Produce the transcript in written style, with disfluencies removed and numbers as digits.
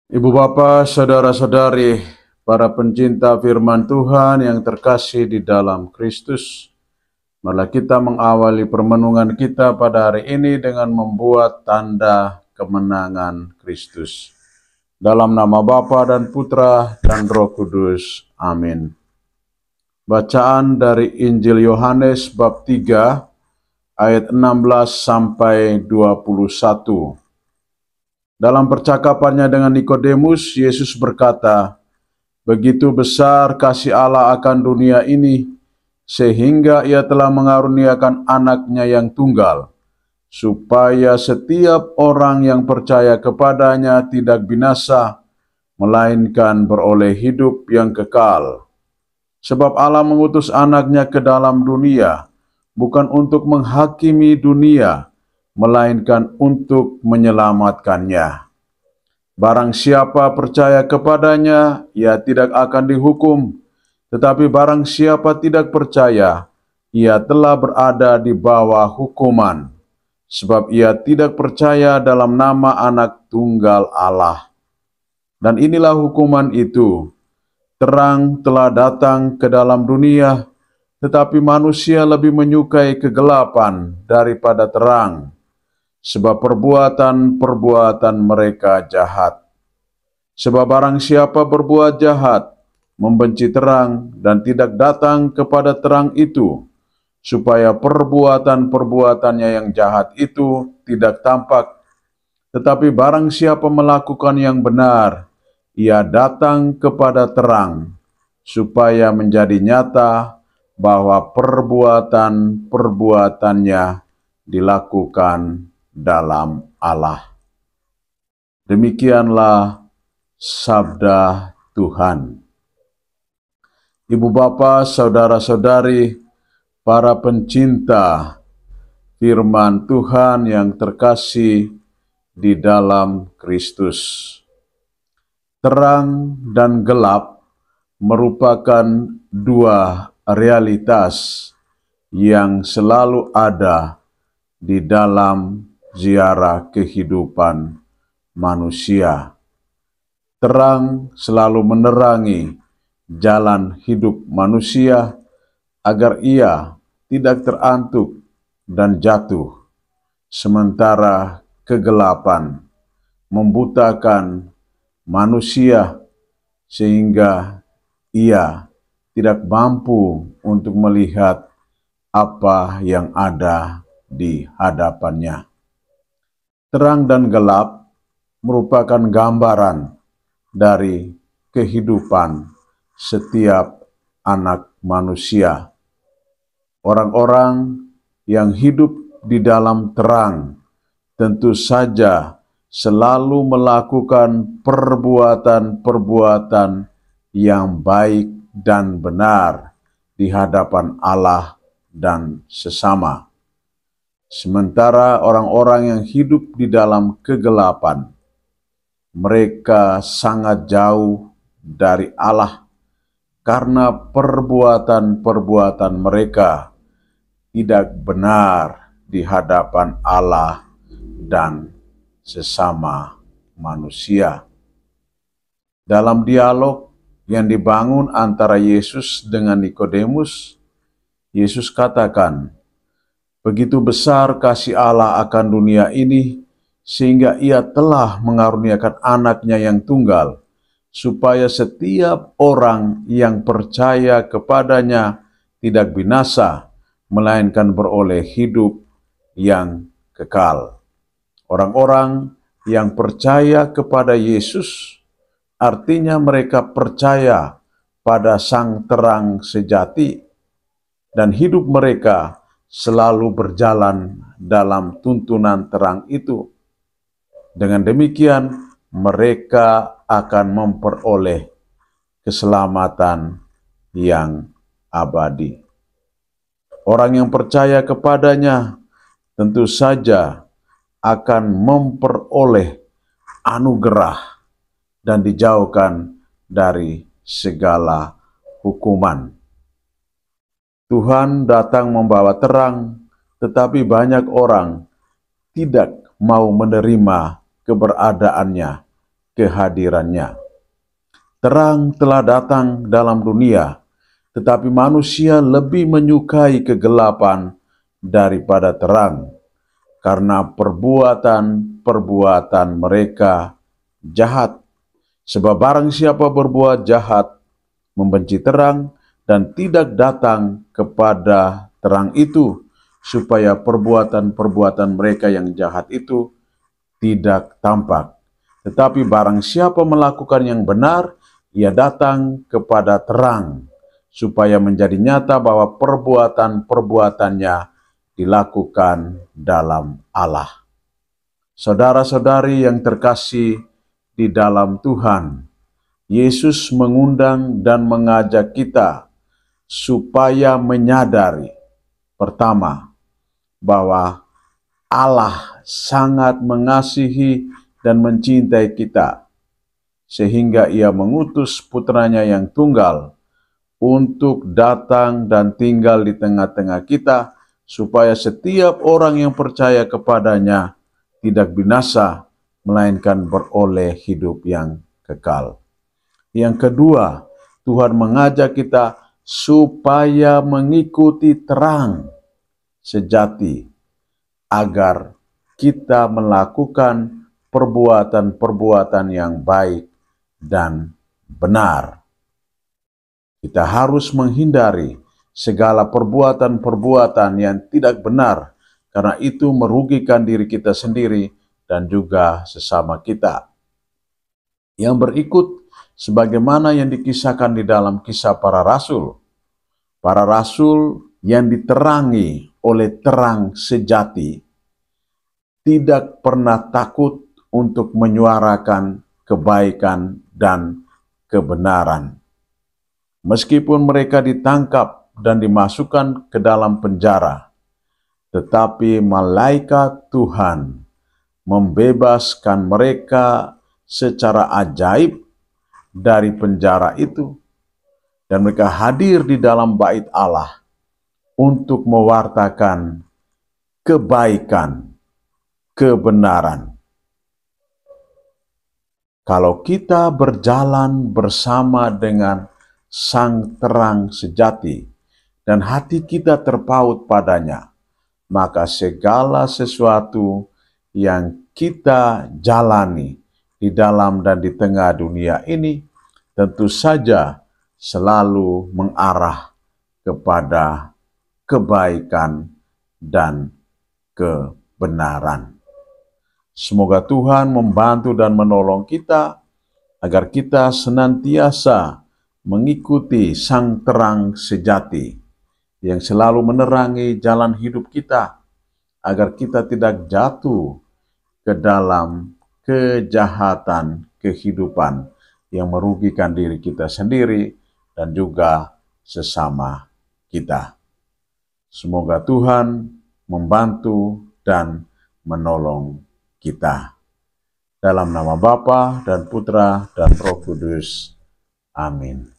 Ibu bapa, saudara-saudari, para pencinta firman Tuhan yang terkasih di dalam Kristus, marilah kita mengawali permenungan kita pada hari ini dengan membuat tanda kemenangan Kristus. Dalam nama Bapa dan Putra dan Roh Kudus. Amin. Bacaan dari Injil Yohanes bab 3 ayat 16 sampai 21. Dalam percakapannya dengan Nikodemus, Yesus berkata, "Begitu besar kasih Allah akan dunia ini, sehingga Ia telah mengaruniakan anaknya yang tunggal, supaya setiap orang yang percaya kepadanya tidak binasa, melainkan beroleh hidup yang kekal. Sebab Allah mengutus anaknya ke dalam dunia, bukan untuk menghakimi dunia, melainkan untuk menyelamatkannya. Barang siapa percaya kepadanya, ia tidak akan dihukum. Tetapi barang siapa tidak percaya, ia telah berada di bawah hukuman, sebab ia tidak percaya dalam nama Anak Tunggal Allah. Dan inilah hukuman itu, terang telah datang ke dalam dunia, tetapi manusia lebih menyukai kegelapan daripada terang, sebab perbuatan-perbuatan mereka jahat. Sebab barang siapa berbuat jahat, membenci terang dan tidak datang kepada terang itu, supaya perbuatan-perbuatannya yang jahat itu tidak tampak. Tetapi barang siapa melakukan yang benar, ia datang kepada terang, supaya menjadi nyata bahwa perbuatan-perbuatannya dilakukan dalam Allah." Demikianlah sabda Tuhan. Ibu bapa, saudara-saudari, para pencinta firman Tuhan yang terkasih di dalam Kristus. Terang dan gelap merupakan dua realitas yang selalu ada di dalam ziarah kehidupan manusia. Terang selalu menerangi jalan hidup manusia agar ia tidak terantuk dan jatuh, sementara kegelapan membutakan manusia sehingga ia tidak mampu untuk melihat apa yang ada di hadapannya. Terang dan gelap merupakan gambaran dari kehidupan setiap anak manusia. Orang-orang yang hidup di dalam terang tentu saja selalu melakukan perbuatan-perbuatan yang baik dan benar di hadapan Allah dan sesama. Sementara orang-orang yang hidup di dalam kegelapan, mereka sangat jauh dari Allah karena perbuatan-perbuatan mereka tidak benar di hadapan Allah dan sesama manusia. Dalam dialog yang dibangun antara Yesus dengan Nikodemus, Yesus katakan, "Begitu besar kasih Allah akan dunia ini, sehingga Ia telah mengaruniakan anaknya yang tunggal, supaya setiap orang yang percaya kepadanya tidak binasa, melainkan beroleh hidup yang kekal." Orang-orang yang percaya kepada Yesus artinya mereka percaya pada Sang Terang sejati, dan hidup mereka selalu berjalan dalam tuntunan terang itu. Dengan demikian, mereka akan memperoleh keselamatan yang abadi. Orang yang percaya kepadanya tentu saja akan memperoleh anugerah dan dijauhkan dari segala hukuman. Tuhan datang membawa terang, tetapi banyak orang tidak mau menerima keberadaannya kehadirannya. Terang telah datang dalam dunia, tetapi manusia lebih menyukai kegelapan daripada terang, karena perbuatan-perbuatan mereka jahat. Sebab barang siapa berbuat jahat, membenci terang, dan tidak datang kepada terang itu, supaya perbuatan-perbuatan mereka yang jahat itu tidak tampak. Tetapi barang siapa melakukan yang benar, ia datang kepada terang, supaya menjadi nyata bahwa perbuatan-perbuatannya dilakukan dalam Allah. Saudara-saudari yang terkasih di dalam Tuhan, Yesus mengundang dan mengajak kita supaya menyadari, pertama, bahwa Allah sangat mengasihi dan mencintai kita, sehingga Ia mengutus putranya yang tunggal untuk datang dan tinggal di tengah-tengah kita, supaya setiap orang yang percaya kepadanya tidak binasa, melainkan beroleh hidup yang kekal. Yang kedua, Tuhan mengajak kita supaya mengikuti terang sejati, agar kita melakukan perbuatan-perbuatan yang baik dan benar. Kita harus menghindari segala perbuatan-perbuatan yang tidak benar, karena itu merugikan diri kita sendiri dan juga sesama kita. Yang berikut, sebagaimana yang dikisahkan di dalam Kisah Para Rasul. Para rasul yang diterangi oleh terang sejati tidak pernah takut untuk menyuarakan kebaikan dan kebenaran. Meskipun mereka ditangkap dan dimasukkan ke dalam penjara, tetapi malaikat Tuhan membebaskan mereka secara ajaib dari penjara itu, dan mereka hadir di dalam bait Allah untuk mewartakan kebaikan, kebenaran. Kalau kita berjalan bersama dengan Sang Terang sejati dan hati kita terpaut padanya, maka segala sesuatu yang kita jalani di dalam dan di tengah dunia ini tentu saja selalu mengarah kepada kebaikan dan kebenaran. Semoga Tuhan membantu dan menolong kita agar kita senantiasa mengikuti Sang Terang sejati yang selalu menerangi jalan hidup kita, agar kita tidak jatuh ke dalam kejahatan kehidupan yang merugikan diri kita sendiri dan juga sesama kita. Semoga Tuhan membantu dan menolong kita. Dalam nama Bapa dan Putra dan Roh Kudus. Amin.